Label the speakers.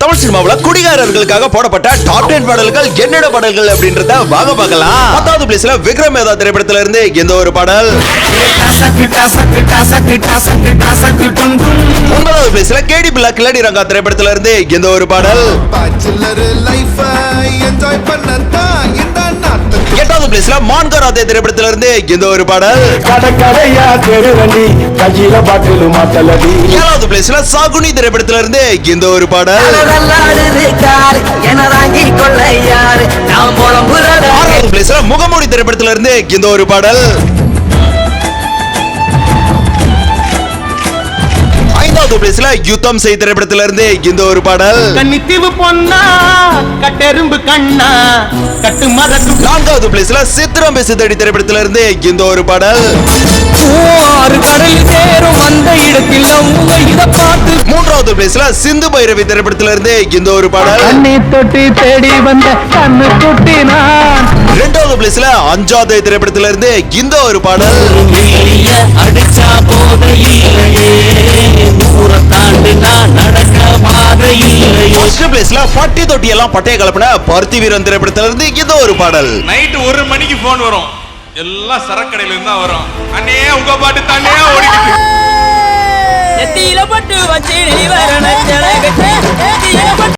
Speaker 1: தமிழ் சினிமாவுல குடிகாரர்களுக்காக போடப்பட்ட டாப் 10 பாடல்கள் என்னென்ன பாடல்கள் அப்படின்றத வாங்க பார்க்கலாம். 10வது பிளேஸ்ல விக்ரம் மேதா திரைப்படத்துல இருந்து இந்த ஒரு பாடல். 9வது பிளேஸ்ல கேடி பிள்ளை கில்லாடி ரங்கா திரைப்படத்துல இருந்து இந்த ஒரு பாடல். 8வது பிளேஸ்ல மான்கராதே திரைப்படத்துல இருந்து இந்த ஒரு பாடல். 7வது பிளேஸ்ல சாகுனி திரைப்படத்துல இருந்து இந்த ஒரு பாடல். 6வது பிளேஸ்ல முகமூடி திரைப்படத்துல இருந்து இந்த ஒரு பாடல். 5வது பிளேஸ்ல யுத்தம் செய் திரைப்படத்துல இருந்து இந்த ஒரு பாடல்.
Speaker 2: கன்னித்தீவு பொன்னா கட்டெரும்பு கண்ணா கட்டு மரத்து.
Speaker 1: 4வது பிளேஸ்ல சித்திரம் பேசுதடி திரைப்படத்துல இருந்து இந்த ஒரு பாடல்.
Speaker 2: ஆறு கடல் சேரும் அந்த இடத்தில் நம்ம இத பார்த்து.
Speaker 1: 3வது பிளேஸ்ல சிந்து பைரவி திரைப்படத்துல இருந்து இந்த ஒரு பாடல்.
Speaker 2: கண்ணி தொட்டி தேடி வந்த கண்ணு குட்டி நான்.
Speaker 1: 2வது பிளேஸ்ல அஞ்சாவது திரைப்படத்துல இருந்து இந்த ஒரு பாடல்.
Speaker 2: அடிச்சா போதையிலேயே ஊர தாண்டி நான் நடக்க பாதையிலேயே.
Speaker 1: ஃபர்ஸ்ட் பிளேஸ்ல பட்டி தொட்டி எல்லாம் பட்டைய கலப்பின பருத்தி வீரன் திரைப்படத்துல இருந்து இந்த ஒரு பாடல்.
Speaker 3: நைட் 1 மணிக்கு போன் வரும், எல்லாம் சரக்கடையில இருந்தா வரும். அண்ணே உங்க பாட்டு தண்ணியா ஓடிக்கிட்டு
Speaker 4: நெத்தியில பட்டு வச்சு நீ வர நச்சல கட்டு